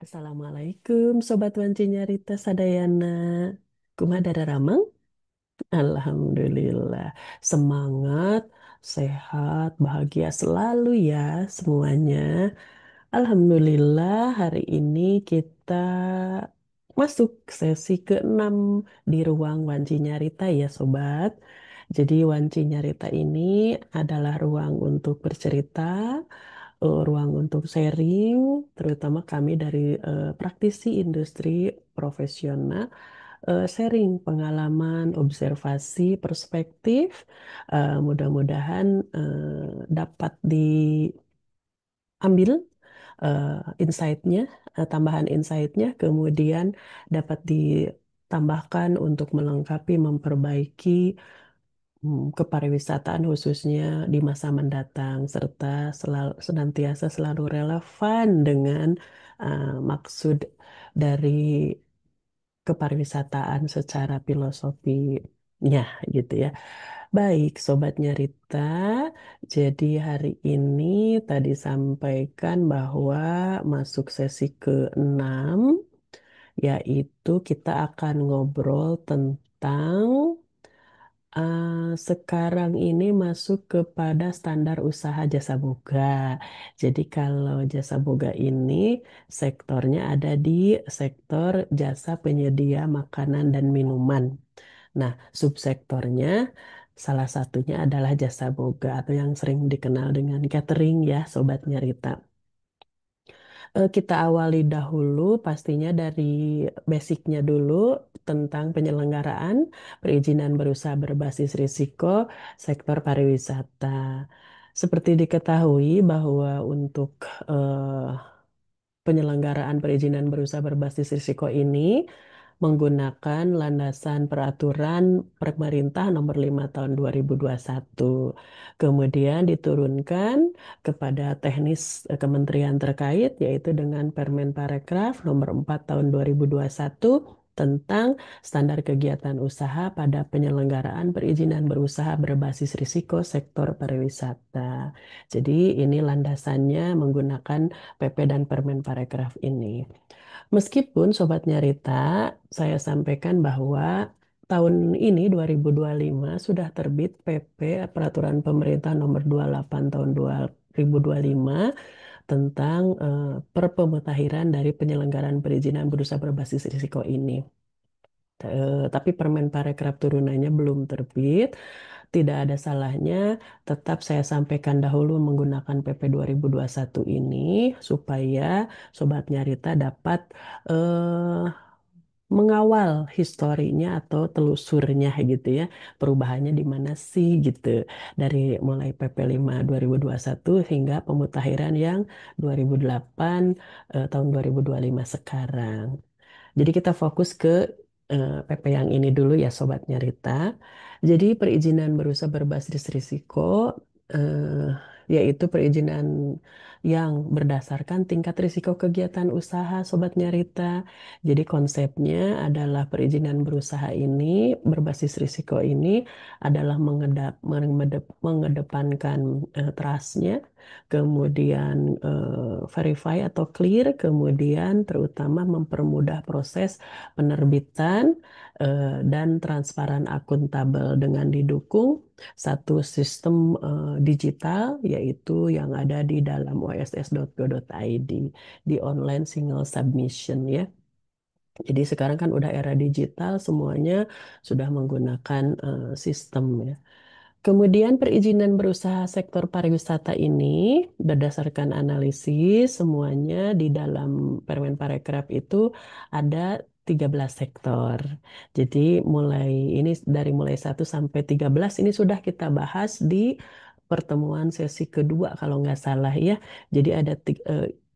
Assalamualaikum Sobat Wanci Nyarita Sadayana. Kumaha Ramang? Alhamdulillah. Semangat, sehat, bahagia selalu ya semuanya. Alhamdulillah hari ini kita masuk sesi ke-6 di ruang Wanci Nyarita ya Sobat. Jadi Wanci Nyarita ini adalah ruang untuk bercerita, ruang untuk sharing, terutama kami dari praktisi industri profesional, sharing pengalaman, observasi, perspektif, mudah-mudahan dapat diambil insight-nya, tambahan insight-nya, kemudian dapat ditambahkan untuk melengkapi, memperbaiki kepariwisataan khususnya di masa mendatang serta selalu, senantiasa selalu relevan dengan maksud dari kepariwisataan secara filosofinya gitu ya. Baik, Sobatnya Rita. Jadi hari ini tadi sampaikan bahwa masuk sesi ke-6 yaitu kita akan ngobrol tentang sekarang ini masuk kepada standar usaha jasa boga. Jadi kalau jasa boga ini sektornya ada di sektor jasa penyedia makanan dan minuman. Nah, subsektornya salah satunya adalah jasa boga atau yang sering dikenal dengan catering ya, Sobatnya Rita. Kita awali dahulu pastinya dari basicnya dulu tentang penyelenggaraan perizinan berusaha berbasis risiko sektor pariwisata. Seperti diketahui bahwa untuk eh, penyelenggaraan perizinan berusaha berbasis risiko ini menggunakan landasan peraturan pemerintah nomor 5 tahun 2021. Kemudian diturunkan kepada teknis kementerian terkait yaitu dengan Permen Parekraf nomor 4 tahun 2021 tentang standar kegiatan usaha pada penyelenggaraan perizinan berusaha berbasis risiko sektor pariwisata. Jadi ini landasannya menggunakan PP dan Permen Parekraf ini. Meskipun Sobat Nyarita, saya sampaikan bahwa tahun ini 2025 sudah terbit PP Peraturan Pemerintah Nomor 28 Tahun 2025 tentang perpemutahiran dari penyelenggaraan perizinan berusaha berbasis risiko ini. Tapi Permen Parekraf turunannya belum terbit. Tidak ada salahnya, tetap saya sampaikan dahulu menggunakan PP 2021 ini supaya Sobat Nyarita dapat eh, mengawal historinya atau telusurnya gitu ya. Perubahannya di mana sih gitu. Dari mulai PP 5 2021 hingga pemutakhiran yang 2008 tahun 2025 sekarang. Jadi kita fokus ke PP yang ini dulu ya Sobat Nyarita. Jadi perizinan berusaha berbasis risiko eh, yaitu perizinan yang berdasarkan tingkat risiko kegiatan usaha Sobat Nyarita. Jadi konsepnya adalah perizinan berusaha ini berbasis risiko ini adalah mengedepankan trustnya, kemudian verify atau clear, kemudian terutama mempermudah proses penerbitan dan transparan akuntabel dengan didukung satu sistem digital yaitu yang ada di dalam oss.go.id di online single submission ya. Jadi sekarang kan udah era digital, semuanya sudah menggunakan sistem ya. Kemudian perizinan berusaha sektor pariwisata ini berdasarkan analisis semuanya di dalam Permen Parekraf itu ada 13 sektor. Jadi mulai ini dari mulai 1 sampai 13 ini sudah kita bahas di pertemuan sesi kedua kalau nggak salah ya. Jadi ada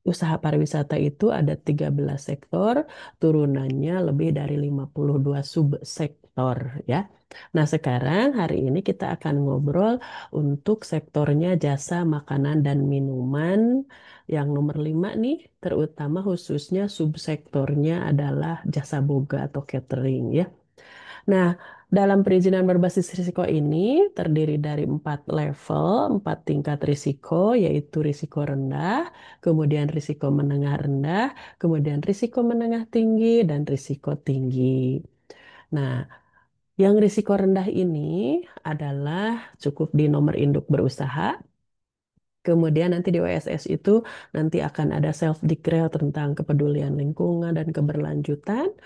usaha pariwisata itu ada 13 sektor, turunannya lebih dari 52 subsektor ya. Nah, sekarang hari ini kita akan ngobrol untuk sektornya jasa makanan dan minuman yang nomor 5 nih, terutama khususnya subsektornya adalah jasa boga atau catering ya. Nah, Dalam perizinan berbasis risiko ini terdiri dari 4 level, 4 tingkat risiko, yaitu risiko rendah, kemudian risiko menengah rendah, kemudian risiko menengah tinggi, dan risiko tinggi. Nah, yang risiko rendah ini adalah cukup di nomor induk berusaha. Kemudian nanti di OSS itu nanti akan ada self declare tentang kepedulian lingkungan dan keberlanjutan.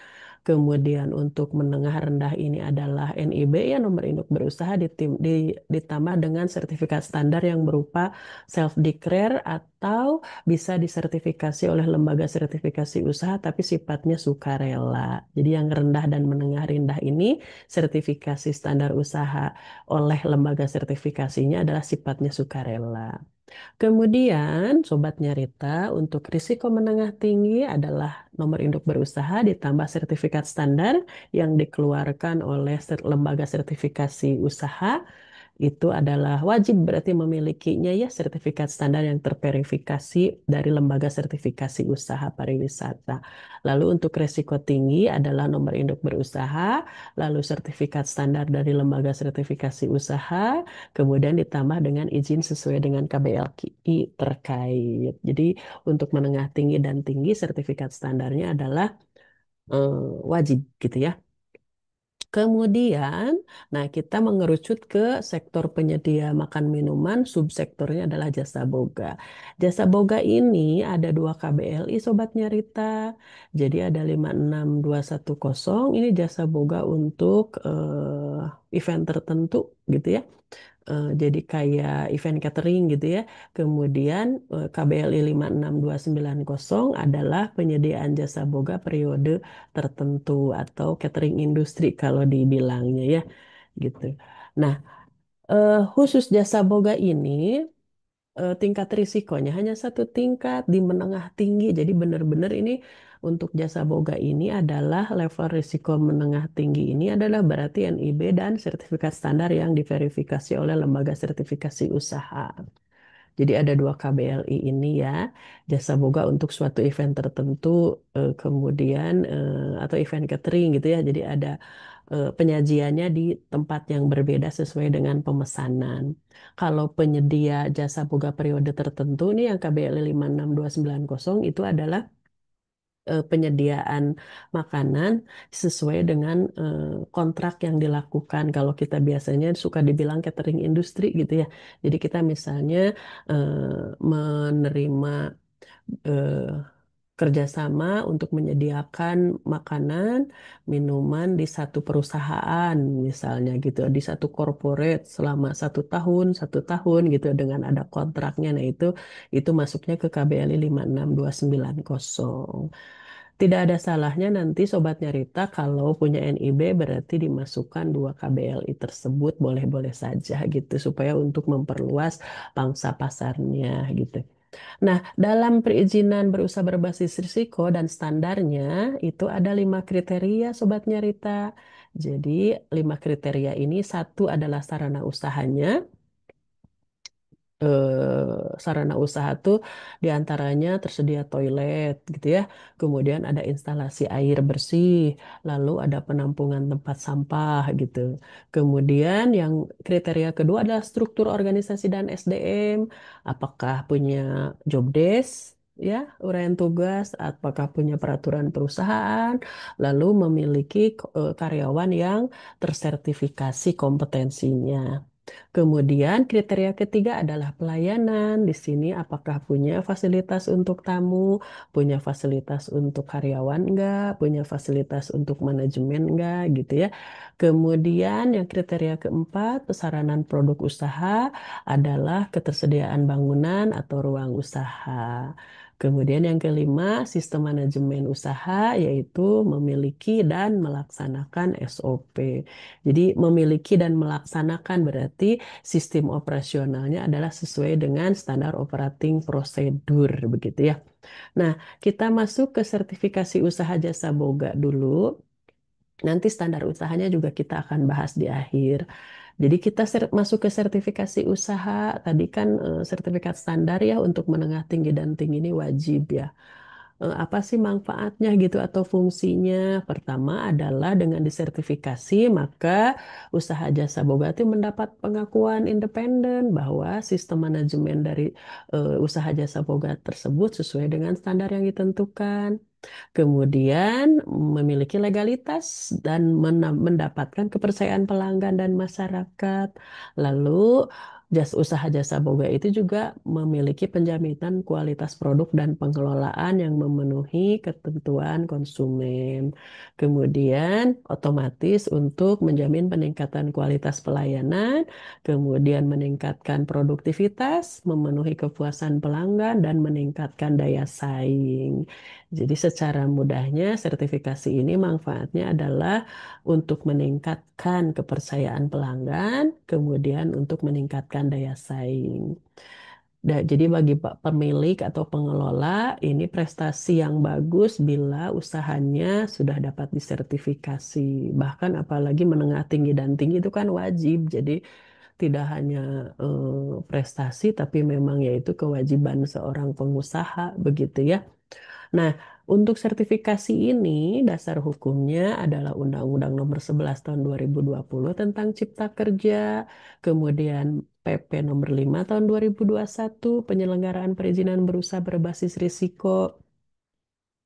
Kemudian untuk menengah rendah ini adalah NIB ya nomor induk berusaha ditambah dengan sertifikat standar yang berupa self declare atau bisa disertifikasi oleh lembaga sertifikasi usaha tapi sifatnya sukarela. Jadi yang rendah dan menengah rendah ini sertifikasi standar usaha oleh lembaga sertifikasinya adalah sifatnya sukarela. Kemudian, Sobat Nyarita, untuk risiko menengah tinggi adalah nomor induk berusaha ditambah sertifikat standar yang dikeluarkan oleh lembaga sertifikasi usaha itu adalah wajib berarti memilikinya ya sertifikat standar yang terverifikasi dari lembaga sertifikasi usaha pariwisata. Lalu untuk resiko tinggi adalah nomor induk berusaha, lalu sertifikat standar dari lembaga sertifikasi usaha, kemudian ditambah dengan izin sesuai dengan KBLKI terkait. Jadi untuk menengah tinggi dan tinggi sertifikat standarnya adalah wajib gitu ya. Kemudian, nah kita mengerucut ke sektor penyedia makan minuman, subsektornya adalah jasa boga. Jasa boga ini ada 2 KBLI Sobat Nyarita. Jadi ada 56210, ini jasa boga untuk event tertentu gitu ya. Jadi kayak event catering gitu ya. Kemudian KBLI 56290 adalah penyediaan jasa boga periode tertentu atau catering industri kalau dibilangnya ya gitu. Nah, khusus jasa boga ini tingkat risikonya hanya 1 tingkat di menengah tinggi. Jadi benar-benar ini untuk jasa boga ini adalah level risiko menengah tinggi ini adalah berarti NIB dan sertifikat standar yang diverifikasi oleh lembaga sertifikasi usaha. Jadi ada 2 KBLI ini ya, jasa boga untuk suatu event tertentu, kemudian atau event catering gitu ya. Jadi ada penyajiannya di tempat yang berbeda sesuai dengan pemesanan. Kalau penyedia jasa boga periode tertentu nih yang KBLI 56290 itu adalah penyediaan makanan sesuai dengan kontrak yang dilakukan. Kalau kita biasanya suka dibilang catering industri gitu ya. Jadi kita misalnya menerima eh, kerjasama untuk menyediakan makanan, minuman di satu perusahaan misalnya gitu, di satu corporate selama 1 tahun, 1 tahun gitu dengan ada kontraknya. Nah itu masuknya ke KBLI 56290. Tidak ada salahnya nanti Sobat Nyarita kalau punya NIB berarti dimasukkan 2 KBLI tersebut boleh-boleh saja gitu supaya untuk memperluas pangsa pasarnya gitu. Nah, dalam perizinan berusaha berbasis risiko dan standarnya itu ada 5 kriteria Sobat Nyarita. Jadi 5 kriteria ini satu adalah sarana usahanya, sarana usaha tuh diantaranya tersedia toilet gitu ya, kemudian ada instalasi air bersih, lalu ada penampungan tempat sampah gitu. Kemudian yang kriteria kedua adalah struktur organisasi dan SDM, apakah punya job desk, ya, uraian tugas, apakah punya peraturan perusahaan, lalu memiliki karyawan yang tersertifikasi kompetensinya. Kemudian kriteria ketiga adalah pelayanan. Di sini apakah punya fasilitas untuk tamu, punya fasilitas untuk karyawan enggak, punya fasilitas untuk manajemen enggak gitu ya. Kemudian yang kriteria keempat, pesaranan produk usaha adalah ketersediaan bangunan atau ruang usaha. Kemudian yang kelima, sistem manajemen usaha yaitu memiliki dan melaksanakan SOP. Jadi memiliki dan melaksanakan berarti sistem operasionalnya adalah sesuai dengan standar operating prosedur begitu ya. Nah, kita masuk ke sertifikasi usaha jasa boga dulu. Nanti standar usahanya juga kita akan bahas di akhir. Jadi kita masuk ke sertifikasi usaha. Tadi kan sertifikat standar ya untuk menengah tinggi dan tinggi ini wajib ya. apa sih manfaatnya gitu atau fungsinya. Pertama adalah dengan disertifikasi, maka usaha jasa boga itu mendapat pengakuan independen bahwa sistem manajemen dari usaha jasa boga tersebut sesuai dengan standar yang ditentukan. Kemudian memiliki legalitas dan mendapatkan kepercayaan pelanggan dan masyarakat. Lalu usaha jasa boga itu juga memiliki penjaminan kualitas produk dan pengelolaan yang memenuhi ketentuan konsumen. Kemudian otomatis untuk menjamin peningkatan kualitas pelayanan, kemudian meningkatkan produktivitas, memenuhi kepuasan pelanggan dan meningkatkan daya saing. Jadi secara mudahnya sertifikasi ini manfaatnya adalah untuk meningkatkan kepercayaan pelanggan, kemudian untuk meningkatkan daya saing. Jadi bagi pemilik atau pengelola ini prestasi yang bagus bila usahanya sudah dapat disertifikasi. Bahkan apalagi menengah tinggi dan tinggi itu kan wajib. Jadi tidak hanya prestasi tapi memang yaitu kewajiban seorang pengusaha begitu ya. Nah, untuk sertifikasi ini dasar hukumnya adalah Undang-Undang Nomor 11 Tahun 2020 tentang Cipta Kerja, kemudian PP Nomor 5 Tahun 2021 penyelenggaraan perizinan berusaha berbasis risiko.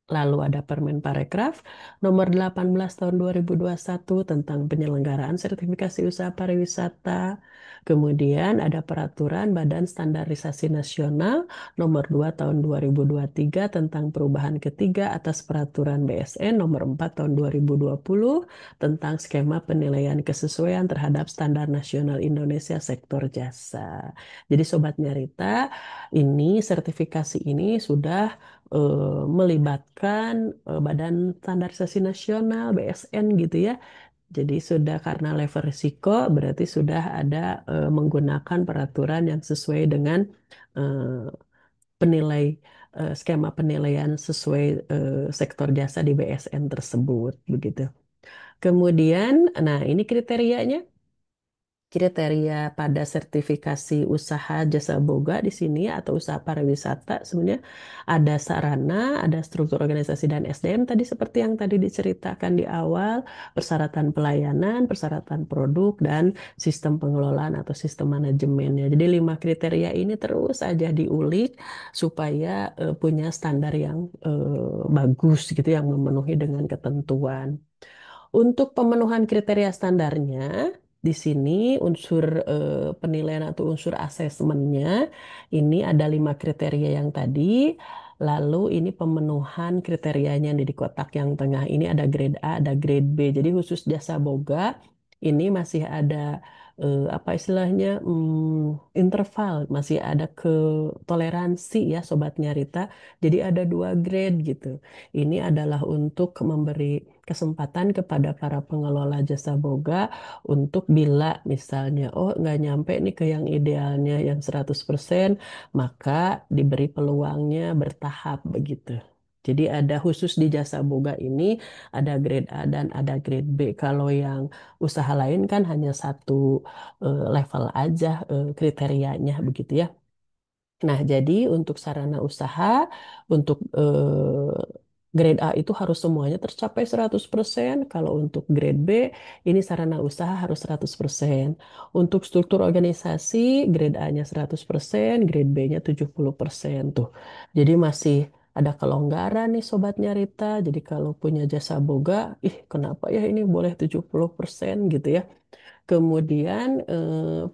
Lalu ada Permen Parekraf nomor 18 tahun 2021 tentang penyelenggaraan sertifikasi usaha pariwisata. Kemudian ada Peraturan Badan Standarisasi Nasional nomor 2 tahun 2023 tentang perubahan ketiga atas Peraturan BSN nomor 4 tahun 2020 tentang skema penilaian kesesuaian terhadap standar nasional Indonesia sektor jasa. Jadi Sobat Nyarita, ini sertifikasi ini sudah melibatkan Badan Standarisasi Nasional BSN gitu ya. Jadi sudah karena level risiko berarti sudah ada menggunakan peraturan yang sesuai dengan eh, penilai skema penilaian sesuai sektor jasa di BSN tersebut begitu. Kemudian, nah ini kriterianya. Kriteria pada sertifikasi usaha jasa boga di sini atau usaha pariwisata sebenarnya ada sarana, ada struktur organisasi dan SDM tadi seperti yang tadi diceritakan di awal, persyaratan pelayanan, persyaratan produk dan sistem pengelolaan atau sistem manajemennya. Jadi 5 kriteria ini terus saja diulik supaya punya standar yang bagus gitu yang memenuhi dengan ketentuan. Untuk pemenuhan kriteria standarnya, di sini unsur penilaian atau unsur asesmennya ini ada 5 kriteria yang tadi. Lalu ini pemenuhan kriterianya yang di kotak yang tengah ini ada grade A, ada grade B. Jadi khusus jasa boga ini masih ada apa istilahnya interval, masih ada ke toleransi ya Sobat Nyarita. Jadi ada 2 grade gitu. Ini adalah untuk memberi kesempatan kepada para pengelola jasa boga untuk bila misalnya oh nggak nyampe nih ke yang idealnya yang 100% maka diberi peluangnya bertahap begitu. Jadi ada khusus di jasa boga ini ada grade A dan ada grade B. Kalau yang usaha lain kan hanya satu level aja kriterianya begitu ya. Nah, jadi untuk sarana usaha, untuk grade A itu harus semuanya tercapai 100%. Kalau untuk grade B, ini sarana usaha harus 100%. Untuk struktur organisasi, grade A-nya 100%, grade B-nya 70% tuh. Jadi masih ada kelonggaran nih Sobat Nyarita. Jadi kalau punya jasa boga, ih kenapa ya ini boleh 70% gitu ya. Kemudian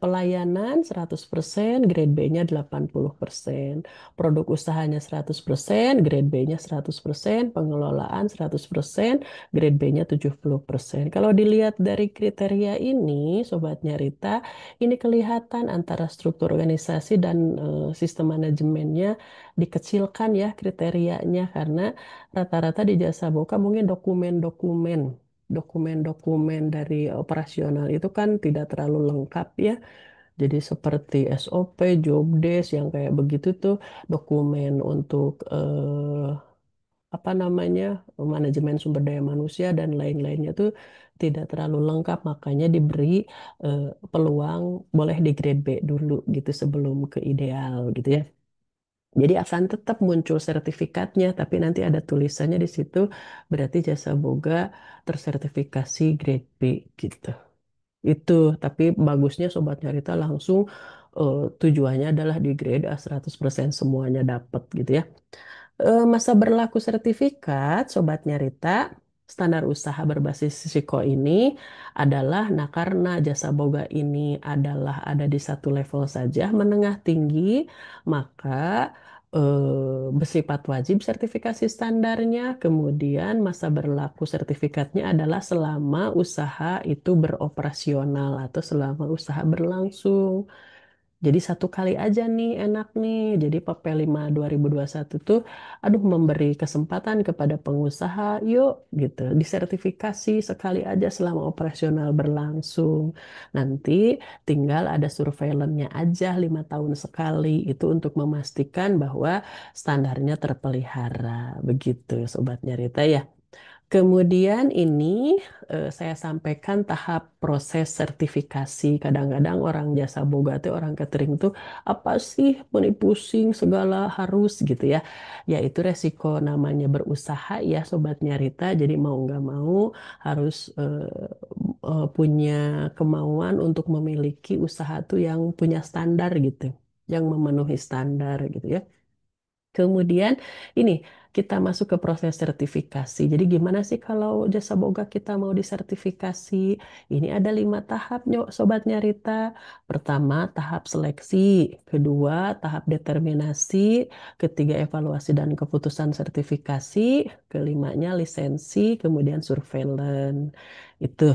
pelayanan 100%, grade B-nya 80%. Produk usahanya 100%, grade B-nya 100%, pengelolaan 100%, grade B-nya 70%. Kalau dilihat dari kriteria ini, Sobat Nyarita, ini kelihatan antara struktur organisasi dan sistem manajemennya dikecilkan ya kriterianya karena rata-rata di jasa boga mungkin dokumen-dokumen dari operasional itu kan tidak terlalu lengkap ya. Jadi seperti SOP, job desk yang kayak begitu tuh dokumen untuk apa namanya manajemen sumber daya manusia dan lain-lainnya tuh tidak terlalu lengkap makanya diberi eh, peluang boleh di grade B dulu gitu sebelum ke ideal gitu ya. Jadi akan tetap muncul sertifikatnya, tapi nanti ada tulisannya di situ, berarti jasa boga tersertifikasi grade B gitu. Itu, tapi bagusnya Sobat Nyarita langsung tujuannya adalah di grade A 100% semuanya dapat gitu ya. Masa berlaku sertifikat, Sobat Nyarita, standar usaha berbasis risiko ini adalah, nah karena jasa boga ini adalah ada di satu level saja, menengah tinggi, maka bersifat wajib sertifikasi standarnya, kemudian masa berlaku sertifikatnya adalah selama usaha itu beroperasional atau selama usaha berlangsung. Jadi satu kali aja nih enak nih. Jadi PP 5 2021 tuh aduh memberi kesempatan kepada pengusaha yuk gitu disertifikasi sekali aja selama operasional berlangsung. Nanti tinggal ada surveillance-nya aja 5 tahun sekali itu untuk memastikan bahwa standarnya terpelihara. Begitu Sobat Nyarita ya. Kemudian ini saya sampaikan tahap proses sertifikasi. Kadang-kadang orang jasa boga tuh orang catering tuh apa sih meni pusing segala harus gitu ya. Yaitu resiko namanya berusaha ya Sobat Nyarita. Jadi mau nggak mau harus punya kemauan untuk memiliki usaha tuh yang punya standar gitu. Yang memenuhi standar gitu ya. Kemudian ini kita masuk ke proses sertifikasi. Jadi gimana sih kalau jasa boga kita mau disertifikasi? Ini ada 5 tahap, Sobat Nyarita. Pertama, tahap seleksi. Kedua, tahap determinasi. Ketiga, evaluasi dan keputusan sertifikasi. Kelimanya, lisensi. Kemudian surveillance. Itu.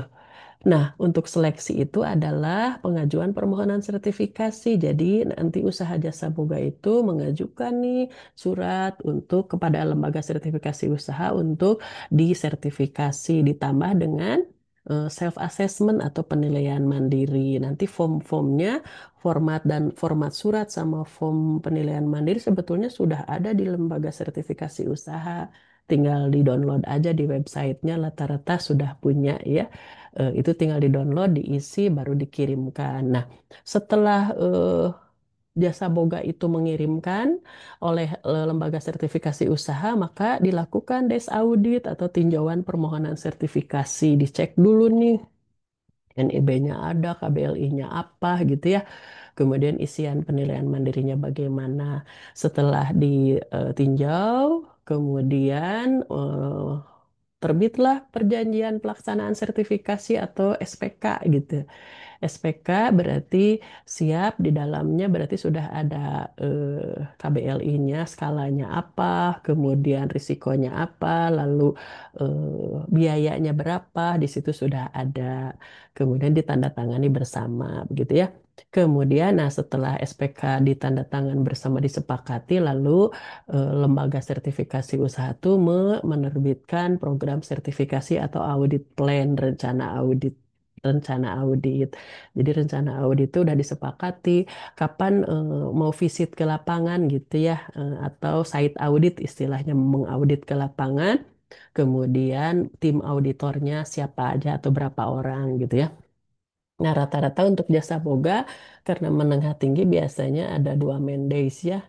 Nah, untuk seleksi itu adalah pengajuan permohonan sertifikasi. Jadi, nanti usaha jasa boga itu mengajukan nih surat untuk kepada lembaga sertifikasi usaha untuk disertifikasi ditambah dengan self assessment atau penilaian mandiri. Nanti form-formnya, format dan format surat sama form penilaian mandiri sebetulnya sudah ada di lembaga sertifikasi usaha. Tinggal di-download aja di websitenya, rata-rata sudah punya ya. Itu tinggal di-download, diisi, baru dikirimkan. Nah, setelah jasa boga itu mengirimkan oleh lembaga sertifikasi usaha, maka dilakukan des audit atau tinjauan permohonan sertifikasi. Dicek dulu nih, NIB-nya ada, KBLI-nya apa gitu ya. Kemudian isian penilaian mandirinya bagaimana. Setelah ditinjau, kemudian terbitlah perjanjian pelaksanaan sertifikasi atau SPK gitu. SPK berarti siap di dalamnya berarti sudah ada KBLI-nya, skalanya apa, kemudian risikonya apa, lalu biayanya berapa, di situ sudah ada. Kemudian ditandatangani bersama, begitu ya. Kemudian, nah setelah SPK ditandatangan bersama disepakati, lalu lembaga sertifikasi usaha itu menerbitkan program sertifikasi atau audit plan, rencana audit. Jadi rencana audit itu udah disepakati kapan mau visit ke lapangan gitu ya, atau site audit istilahnya mengaudit ke lapangan. Kemudian tim auditornya siapa aja atau berapa orang gitu ya. Nah, rata-rata untuk jasa boga karena menengah tinggi biasanya ada 2 man days ya,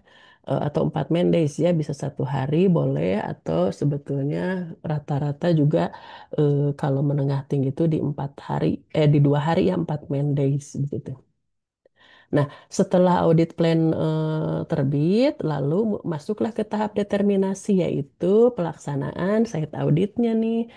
atau 4 man days ya, bisa 1 hari boleh atau sebetulnya rata-rata juga kalau menengah tinggi itu di 4 hari, di 2 hari ya 4 man days begitu. Nah, setelah audit plan terbit, lalu masuklah ke tahap determinasi, yaitu pelaksanaan site auditnya nih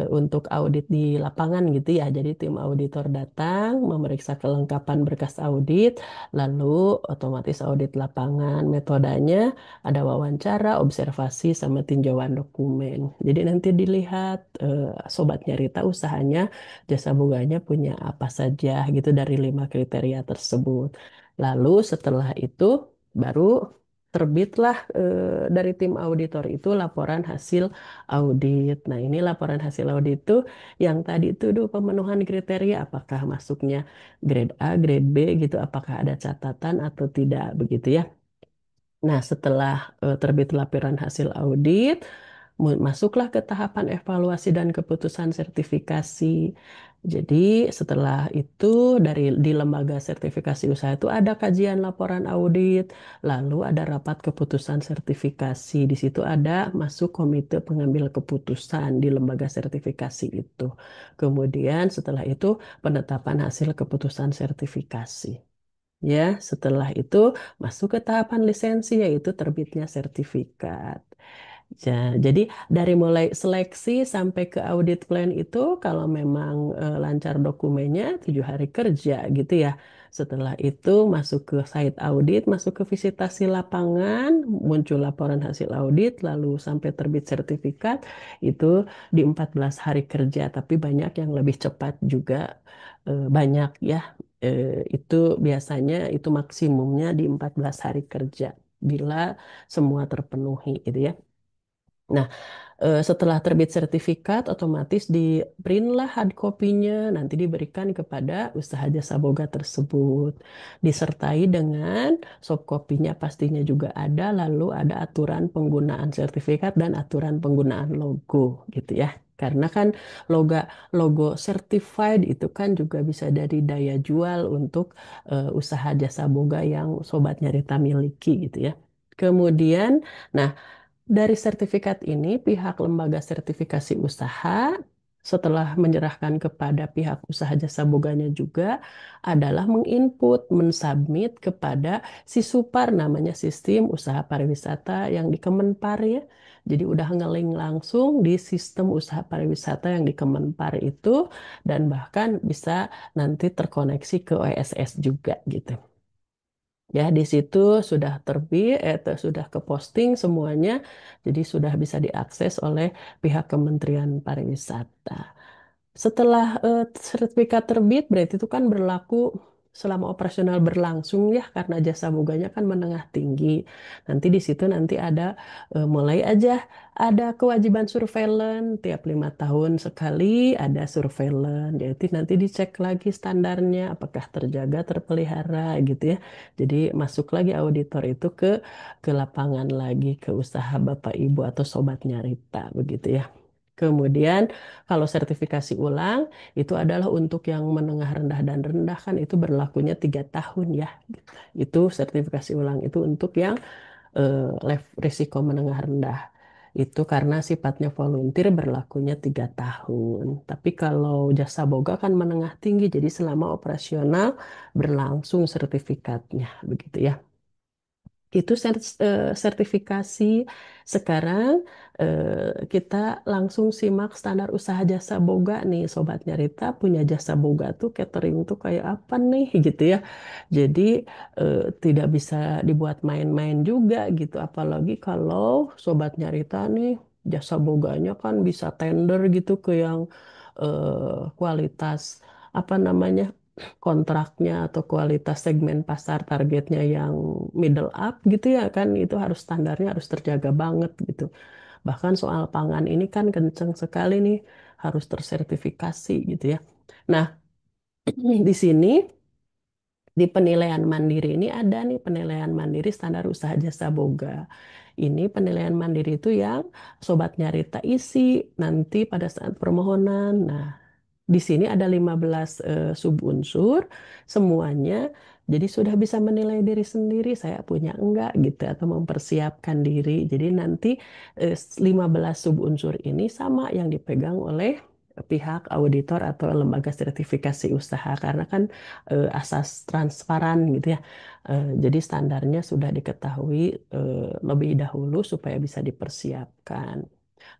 untuk audit di lapangan gitu ya. Jadi tim auditor datang, memeriksa kelengkapan berkas audit, lalu otomatis audit lapangan. Metodenya ada wawancara, observasi, sama tinjauan dokumen. Jadi nanti dilihat sobat nyarita usahanya jasa boganya punya apa saja gitu dari 5 kriteria tersebut. Lalu setelah itu baru terbitlah dari tim auditor itu laporan hasil audit. Nah, ini laporan hasil audit itu yang tadi itu pemenuhan kriteria apakah masuknya grade A, grade B gitu, apakah ada catatan atau tidak begitu ya. Nah, setelah terbit laporan hasil audit, Masuklah ke tahapan evaluasi dan keputusan sertifikasi. Jadi setelah itu di lembaga sertifikasi usaha itu ada kajian laporan audit, lalu ada rapat keputusan sertifikasi. Di situ ada masuk komite pengambil keputusan di lembaga sertifikasi itu. Kemudian setelah itu penetapan hasil keputusan sertifikasi. Ya, setelah itu masuk ke tahapan lisensi yaitu terbitnya sertifikat. Jadi dari mulai seleksi sampai ke audit plan itu kalau memang lancar dokumennya 7 hari kerja gitu ya. Setelah itu masuk ke site audit, masuk ke visitasi lapangan, muncul laporan hasil audit, lalu sampai terbit sertifikat itu di 14 hari kerja. Tapi banyak yang lebih cepat juga, banyak ya. Itu biasanya itu maksimumnya di 14 hari kerja bila semua terpenuhi gitu ya. Nah, setelah terbit sertifikat, otomatis di printlah hard copy-nya, nanti diberikan kepada usaha jasa boga tersebut. Disertai dengan soft copy-nya pastinya juga ada, lalu ada aturan penggunaan sertifikat dan aturan penggunaan logo gitu ya. Karena kan logo logo certified itu kan juga bisa dari daya jual untuk usaha jasa boga yang Sobat Nyarita miliki gitu ya. Kemudian, nah, dari sertifikat ini, pihak lembaga sertifikasi usaha setelah menyerahkan kepada pihak usaha jasa boganya juga adalah menginput, mensubmit kepada si Supar namanya sistem usaha pariwisata yang di Kemenpar ya. Jadi udah ngeling langsung di sistem usaha pariwisata yang di Kemenpar itu dan bahkan bisa nanti terkoneksi ke OSS juga gitu. Ya, di situ sudah terbit, sudah ke posting semuanya, jadi sudah bisa diakses oleh pihak Kementerian Pariwisata. Setelah sertifikat terbit, berarti itu kan berlaku selama operasional berlangsung ya, karena jasa boganya kan menengah tinggi. Nanti di situ nanti ada mulai aja ada kewajiban surveillance tiap 5 tahun sekali ada surveillance. Jadi nanti dicek lagi standarnya apakah terjaga, terpelihara gitu ya. Jadi masuk lagi auditor itu ke lapangan lagi ke usaha Bapak Ibu atau Sobat Nyarita begitu ya. Kemudian kalau sertifikasi ulang itu adalah untuk yang menengah rendah dan rendah kan itu berlakunya 3 tahun ya. Itu sertifikasi ulang itu untuk yang risiko menengah rendah. Itu karena sifatnya volunteer berlakunya 3 tahun. Tapi kalau jasa boga kan menengah tinggi jadi selama operasional berlangsung sertifikatnya begitu ya. Itu sertifikasi. Sekarang kita langsung simak standar usaha jasa boga nih, Sobat Nyarita punya jasa boga tuh catering tuh kayak apa nih gitu ya. Jadi tidak bisa dibuat main-main juga gitu. Apalagi kalau Sobat Nyarita nih jasa boganya kan bisa tender gitu ke yang kualitas apa namanya kontraknya atau kualitas segmen pasar targetnya yang middle up gitu ya kan itu harus standarnya harus terjaga banget gitu. Bahkan soal pangan ini kan kenceng sekali nih harus tersertifikasi gitu ya. Nah, di sini di penilaian mandiri ini ada nih penilaian mandiri standar usaha jasa boga. Ini penilaian mandiri itu yang Sobat Nyarita isi nanti pada saat permohonan. Nah, di sini ada 15 subunsur semuanya. Jadi sudah bisa menilai diri sendiri, saya punya enggak gitu atau mempersiapkan diri. Jadi nanti 15 subunsur ini sama yang dipegang oleh pihak auditor atau lembaga sertifikasi usaha karena kan asas transparan gitu ya. Jadi standarnya sudah diketahui lebih dahulu supaya bisa dipersiapkan.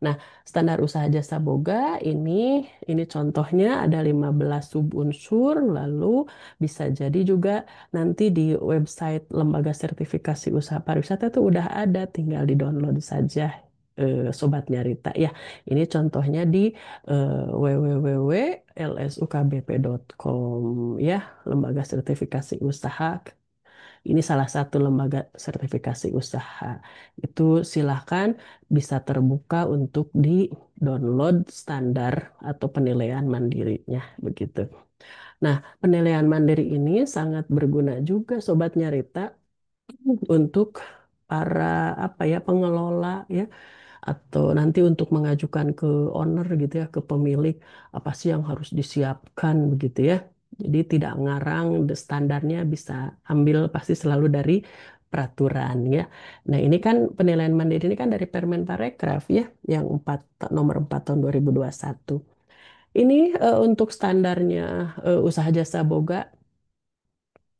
Nah, standar usaha jasa boga ini contohnya ada 15 subunsur, lalu bisa jadi juga nanti di website Lembaga Sertifikasi Usaha Pariwisata itu udah ada, tinggal di-download saja Sobat Nyarita ya. Ini contohnya di www.lsukbp.com ya, Lembaga Sertifikasi Usaha. Ini salah satu lembaga sertifikasi usaha. Itu silahkan bisa terbuka untuk di-download standar atau penilaian mandirinya begitu. Nah, penilaian mandiri ini sangat berguna juga Sobat Nyarita untuk para apa ya pengelola ya atau nanti untuk mengajukan ke owner gitu ya, ke pemilik, apa sih yang harus disiapkan begitu ya. Jadi tidak ngarang, standarnya bisa ambil pasti selalu dari peraturan ya. Nah ini kan penilaian mandiri ini kan dari Permen Parekraf ya, yang 4, nomor 4 tahun 2021. Ini untuk standarnya usaha jasa boga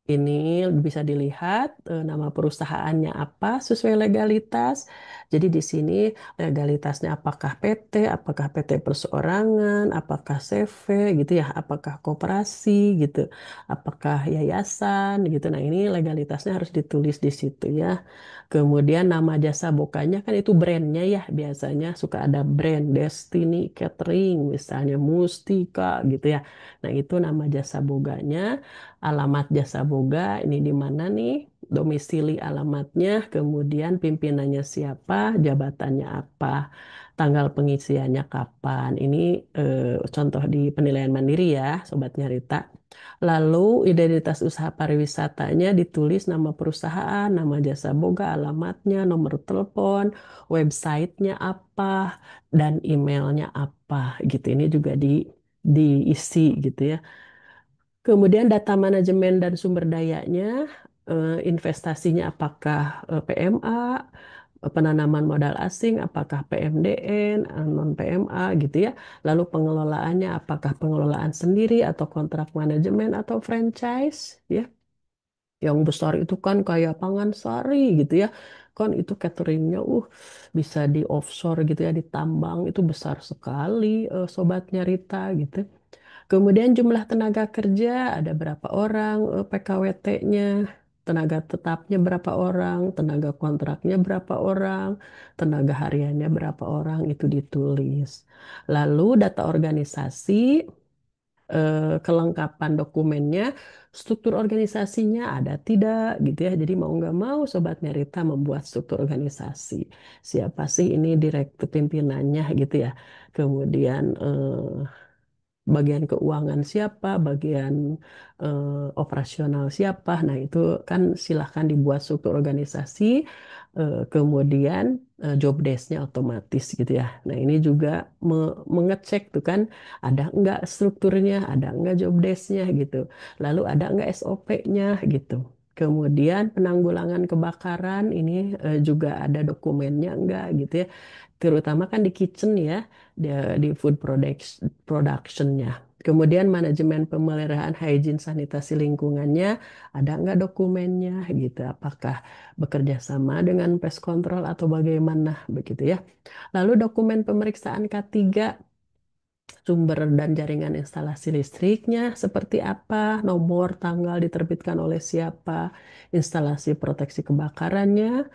ini bisa dilihat nama perusahaannya apa sesuai legalitas. Jadi di sini legalitasnya apakah PT, apakah PT perseorangan, apakah CV gitu ya, apakah koperasi gitu, apakah yayasan gitu. Nah, ini legalitasnya harus ditulis di situ ya. Kemudian nama jasa bokanya kan itu brandnya ya, biasanya suka ada brand Destiny Catering misalnya Mustika gitu ya. Nah, itu nama jasa boganya, alamat jasa boga ini di mana nih, domisili alamatnya, kemudian pimpinannya siapa, jabatannya apa, tanggal pengisiannya kapan. Ini contoh di penilaian mandiri ya, Sobat Nyarita. Lalu identitas usaha pariwisatanya ditulis nama perusahaan, nama jasa boga, alamatnya, nomor telepon, websitenya apa, dan emailnya apa gitu. Ini juga diisi gitu ya. Kemudian data manajemen dan sumber dayanya, investasinya apakah PMA, penanaman modal asing, apakah PMDN, non PMA gitu ya. Lalu pengelolaannya apakah pengelolaan sendiri atau kontrak manajemen atau franchise ya. Yang besar itu kan kayak Pangansari gitu ya. Kan itu cateringnya bisa di offshore gitu ya, ditambang itu besar sekali Sobat Nyarita gitu. Kemudian jumlah tenaga kerja ada berapa orang, PKWT-nya, tenaga tetapnya berapa orang, tenaga kontraknya berapa orang, tenaga hariannya berapa orang itu ditulis. Lalu data organisasi, kelengkapan dokumennya, struktur organisasinya ada tidak gitu ya. Jadi mau nggak mau Sobat Nerita membuat struktur organisasi. Siapa sih ini direktur pimpinannya gitu ya. Kemudian bagian keuangan siapa, bagian operasional siapa. Nah, itu kan silahkan dibuat struktur organisasi, kemudian job desk-nya otomatis gitu ya. Nah, ini juga mengecek tuh kan, ada nggak strukturnya, ada nggak job desk-nya gitu. Lalu ada nggak SOP-nya gitu. Kemudian penanggulangan kebakaran ini juga ada dokumennya enggak gitu ya, terutama kan di kitchen ya, di food productionnya. Kemudian manajemen pemeliharaan hygiene sanitasi lingkungannya, ada nggak dokumennya gitu, apakah bekerja sama dengan pest control atau bagaimana begitu ya. Lalu dokumen pemeriksaan K3, sumber dan jaringan instalasi listriknya seperti apa, nomor tanggal diterbitkan oleh siapa, instalasi proteksi kebakarannya,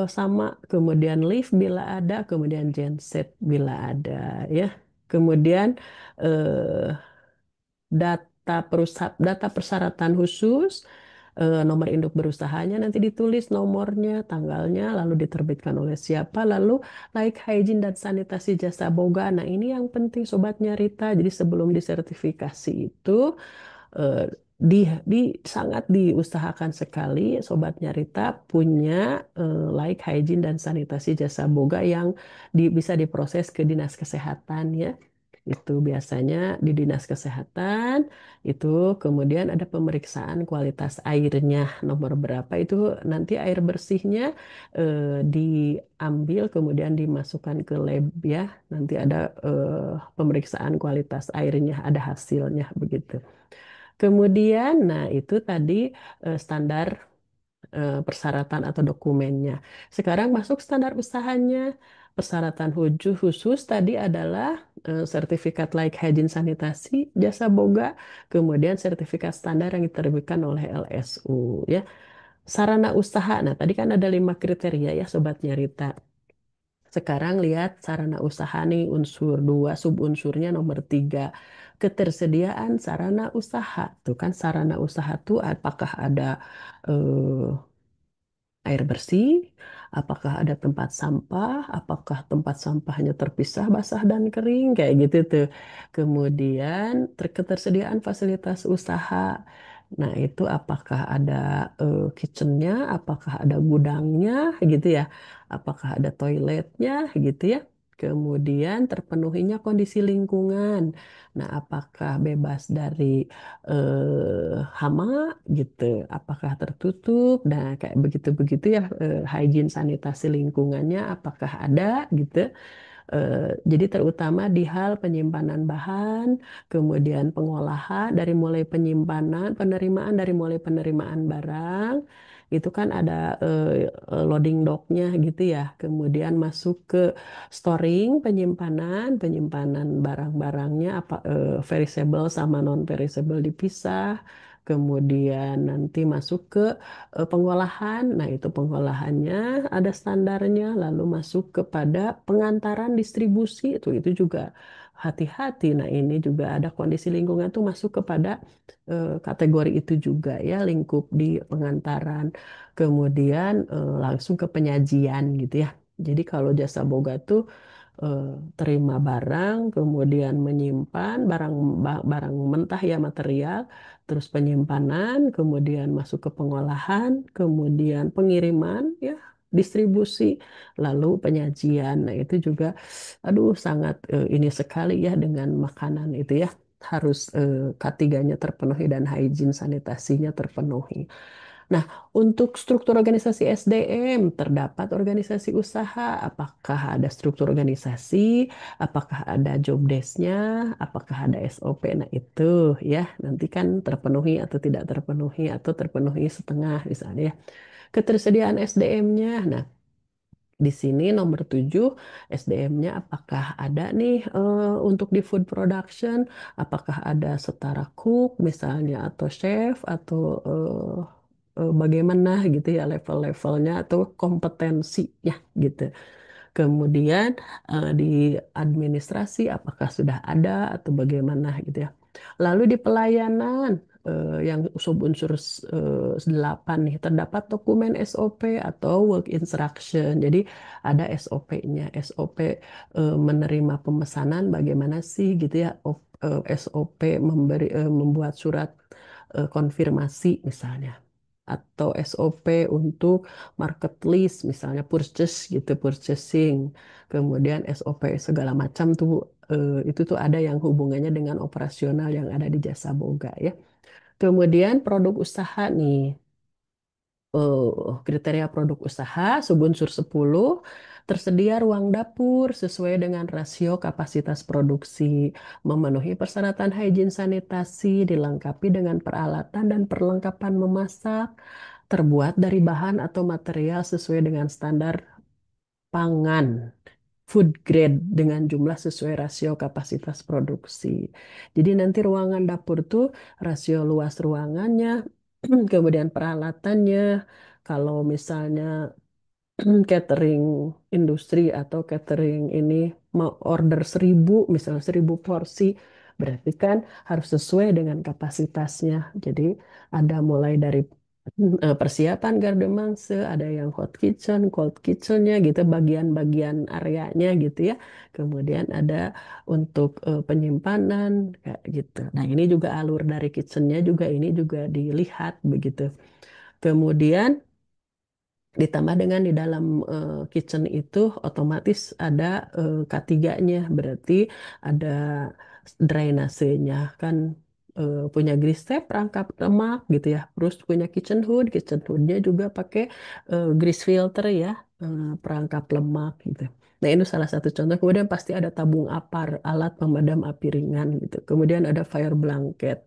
sama, kemudian lift bila ada, kemudian genset bila ada ya. Kemudian eh, data persyaratan khusus, nomor induk berusahanya nanti ditulis nomornya, tanggalnya, lalu diterbitkan oleh siapa, lalu like hygiene dan sanitasi jasa boga. Nah, ini yang penting Sobat Nyarita. Jadi sebelum disertifikasi itu eh, di sangat diusahakan sekali Sobat Nyarita punya like hygiene dan sanitasi jasa boga yang bisa diproses ke dinas kesehatan ya. Itu biasanya di dinas kesehatan itu, kemudian ada pemeriksaan kualitas airnya nomor berapa itu, nanti air bersihnya diambil kemudian dimasukkan ke lab ya. Nanti ada pemeriksaan kualitas airnya, ada hasilnya begitu. Kemudian, nah itu tadi standar persyaratan atau dokumennya. Sekarang masuk standar usahanya. Persyaratan khusus tadi adalah sertifikat layak hygiene sanitasi jasa boga, kemudian sertifikat standar yang diterbitkan oleh LSU ya. Sarana usaha. Nah, tadi kan ada 5 kriteria ya Sobat Nyarita. Sekarang lihat sarana usaha nih, unsur 2, subunsurnya nomor 3. Ketersediaan sarana usaha. Tuh kan sarana usaha tuh apakah ada eh, air bersih, apakah ada tempat sampah, apakah tempat sampahnya terpisah basah dan kering, kayak gitu tuh. Kemudian ketersediaan fasilitas usaha. Nah, itu apakah ada kitchennya, apakah ada gudangnya, gitu ya, apakah ada toiletnya, gitu ya. Kemudian terpenuhinya kondisi lingkungan. Nah, apakah bebas dari hama, gitu, apakah tertutup, nah kayak begitu-begitu ya, hygiene sanitasi lingkungannya, apakah ada, gitu. Jadi terutama di hal penyimpanan bahan, kemudian pengolahan dari mulai penyimpanan, penerimaan dari mulai penerimaan barang, itu kan ada loading docknya gitu ya. Kemudian masuk ke storing, penyimpanan barang-barangnya apa perishable sama non perishable dipisah. Kemudian nanti masuk ke pengolahan. Nah, itu pengolahannya ada standarnya, lalu masuk kepada pengantaran distribusi itu juga hati-hati. Nah, ini juga ada kondisi lingkungan tuh masuk kepada kategori itu juga ya, lingkup di pengantaran. Kemudian langsung ke penyajian gitu ya. Jadi kalau jasa boga tuh eh, terima barang, kemudian menyimpan barang mentah ya material, terus penyimpanan, kemudian masuk ke pengolahan, kemudian pengiriman ya, distribusi, lalu penyajian. Nah, itu juga aduh sangat ini sekali ya dengan makanan itu ya. Harus K3-nya terpenuhi dan hygiene sanitasinya terpenuhi. Nah, untuk struktur organisasi SDM, terdapat organisasi usaha, apakah ada struktur organisasi, apakah ada job desk-nya, apakah ada SOP, nah itu ya, nanti kan terpenuhi atau tidak terpenuhi, atau terpenuhi setengah misalnya ya. Ketersediaan SDM-nya, nah di sini nomor 7 SDM-nya apakah ada nih untuk di food production, apakah ada setara cook misalnya atau chef atau bagaimana gitu ya level-levelnya atau kompetensinya gitu. Kemudian di administrasi apakah sudah ada atau bagaimana gitu ya. Lalu di pelayanan yang subunsur 8 nih terdapat dokumen SOP atau work instruction. Jadi ada SOP-nya, SOP menerima pemesanan bagaimana sih gitu ya. SOP membuat surat konfirmasi misalnya atau SOP untuk market list misalnya purchase gitu purchasing kemudian SOP segala macam tuh itu tuh ada yang hubungannya dengan operasional yang ada di jasa boga ya kemudian produk usaha nih kriteria produk usaha subunsur 10 tersedia ruang dapur sesuai dengan rasio kapasitas produksi memenuhi persyaratan hygiene sanitasi dilengkapi dengan peralatan dan perlengkapan memasak terbuat dari bahan atau material sesuai dengan standar pangan, food grade dengan jumlah sesuai rasio kapasitas produksi. Jadi nanti ruangan dapur tuh rasio luas ruangannya, kemudian peralatannya, kalau misalnya catering industri atau catering ini mau order 1.000 misalnya 1.000 porsi berarti kan harus sesuai dengan kapasitasnya jadi ada mulai dari persiapan garde mangsë ada yang hot kitchen cold kitchennya gitu bagian-bagian areanya gitu ya kemudian ada untuk penyimpanan kayak gitu nah ini juga alur dari kitchennya juga ini juga dilihat begitu kemudian ditambah dengan di dalam kitchen itu otomatis ada K3-nya, berarti ada drainasenya kan punya grease trap, perangkap lemak gitu ya. Terus punya kitchen hoodnya juga pakai grease filter ya, perangkap lemak gitu. Nah ini salah satu contoh. Kemudian pasti ada tabung apar, alat pemadam api ringan gitu. Kemudian ada fire blanket.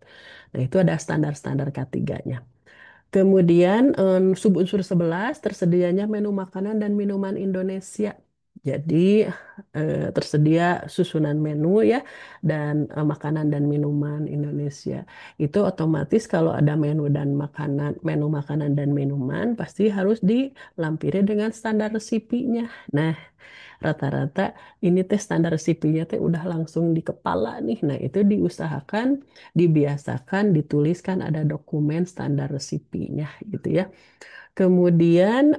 Nah itu ada standar-standar K3-nya. Kemudian subunsur 11 tersedianya menu makanan dan minuman Indonesia. Jadi tersedia susunan menu ya dan makanan dan minuman Indonesia. Itu otomatis kalau ada menu makanan dan minuman pasti harus dilampiri dengan standar resipinya. Nah, rata-rata ini teh standar resipinya teh udah langsung di kepala nih. Nah, itu diusahakan, dibiasakan, dituliskan ada dokumen standar resipinya gitu ya. Kemudian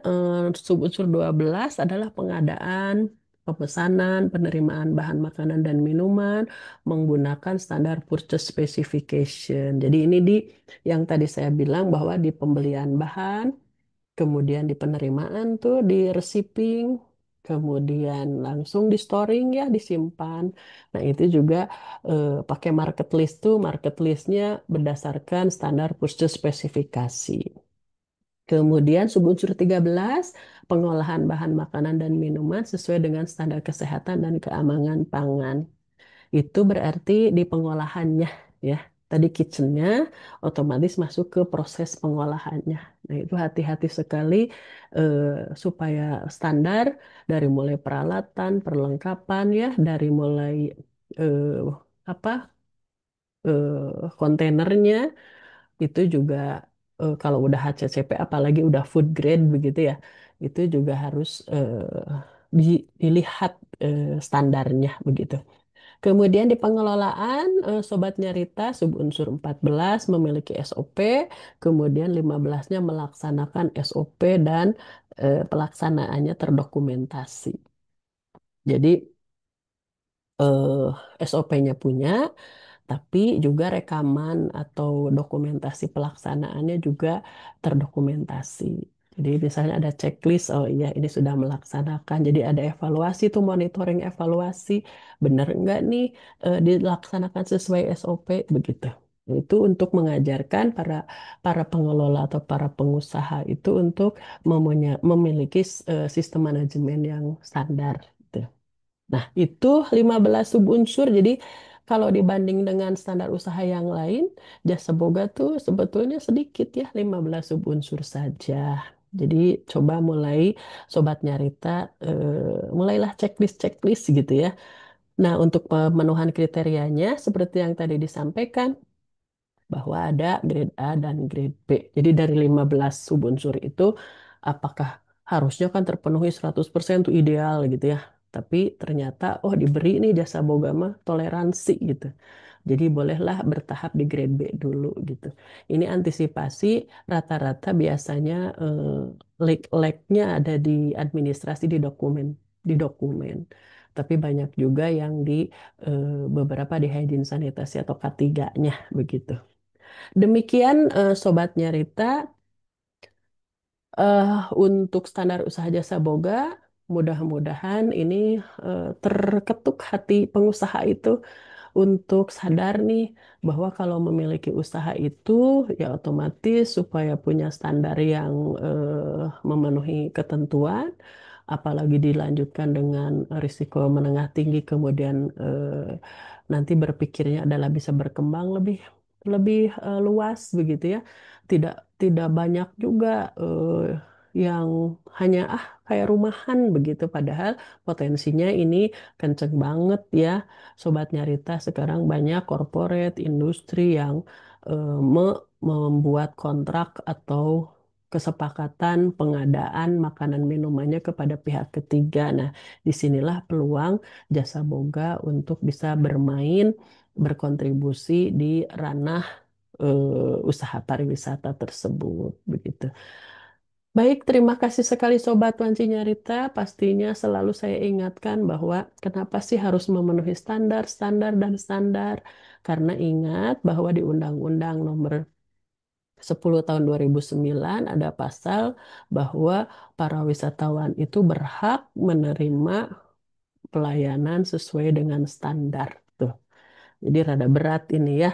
subunsur 12 adalah pengadaan. pemesanan, penerimaan bahan makanan dan minuman menggunakan standar purchase specification. Jadi ini di yang tadi saya bilang bahwa di pembelian bahan, kemudian di penerimaan tuh di receiving, kemudian langsung di storing ya, disimpan. Nah, itu juga pakai market list tuh, market listnya berdasarkan standar purchase spesifikasi. Kemudian subunsur 13 pengolahan bahan makanan dan minuman sesuai dengan standar kesehatan dan keamanan pangan. Itu berarti di pengolahannya ya. Tadi kitchennya otomatis masuk ke proses pengolahannya. Nah, itu hati-hati sekali supaya standar dari mulai peralatan, perlengkapan ya, dari mulai eh, apa kontainernya itu juga kalau udah HCCP apalagi udah food grade begitu ya, itu juga harus dilihat standarnya begitu. Kemudian di pengelolaan, Sobat Nyarita subunsur 14 memiliki SOP, kemudian 15-nya melaksanakan SOP dan pelaksanaannya terdokumentasi. Jadi SOP-nya punya, tapi juga rekaman atau dokumentasi pelaksanaannya juga terdokumentasi. Jadi misalnya ada checklist, oh iya ini sudah melaksanakan. Jadi ada evaluasi tuh monitoring evaluasi, benar enggak nih dilaksanakan sesuai SOP begitu. Itu untuk mengajarkan para para pengelola atau para pengusaha itu untuk memiliki sistem manajemen yang standar. Gitu. Nah, itu 15 subunsur. Jadi, kalau dibanding dengan standar usaha yang lain, jasa boga tuh sebetulnya sedikit ya, 15 subunsur saja. Jadi, coba mulai Sobat Nyarita, mulailah checklist-checklist gitu ya. Nah, untuk pemenuhan kriterianya, seperti yang tadi disampaikan, bahwa ada grade A dan grade B. Jadi dari 15 subunsur itu apakah harusnya kan terpenuhi 100% itu ideal gitu ya. Tapi ternyata oh diberi nih jasa boga mah toleransi gitu. Jadi bolehlah bertahap di grade B dulu gitu. Ini antisipasi rata-rata biasanya lag-lagnya ada di administrasi di dokumen. Tapi banyak juga yang di beberapa di hygiene sanitasi atau K3-nya begitu. Demikian Sobat Nyarita, eh, untuk standar usaha jasa boga, mudah-mudahan ini terketuk hati pengusaha itu untuk sadar nih bahwa kalau memiliki usaha itu ya otomatis supaya punya standar yang memenuhi ketentuan, apalagi dilanjutkan dengan risiko menengah tinggi, kemudian nanti berpikirnya adalah bisa berkembang lebih lebih luas begitu ya. Tidak tidak banyak juga yang hanya kayak rumahan begitu, padahal potensinya ini kenceng banget ya. Sobat Nyarita, sekarang banyak corporate industri yang membuat kontrak atau kesepakatan pengadaan makanan minumannya kepada pihak ketiga. Nah, disinilah peluang jasa boga untuk bisa bermain, berkontribusi di ranah usaha pariwisata tersebut, begitu. Baik, terima kasih sekali Sobat Wanci Nyarita. Pastinya selalu saya ingatkan bahwa kenapa sih harus memenuhi standar, standar, dan standar. Karena ingat bahwa di Undang-Undang Nomor 10 tahun 2009 ada pasal bahwa para wisatawan itu berhak menerima pelayanan sesuai dengan standar. Tuh. Jadi rada berat ini ya.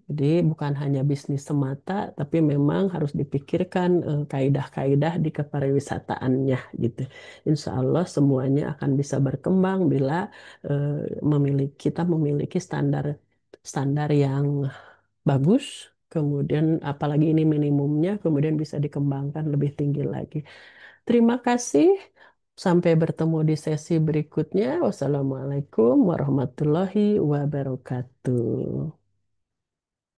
Jadi bukan hanya bisnis semata, tapi memang harus dipikirkan kaidah-kaidah di kepariwisataannya gitu. Insya Allah semuanya akan bisa berkembang bila kita memiliki standar standar yang bagus. Kemudian apalagi ini minimumnya, kemudian bisa dikembangkan lebih tinggi lagi. Terima kasih. Sampai bertemu di sesi berikutnya. Wassalamualaikum warahmatullahi wabarakatuh.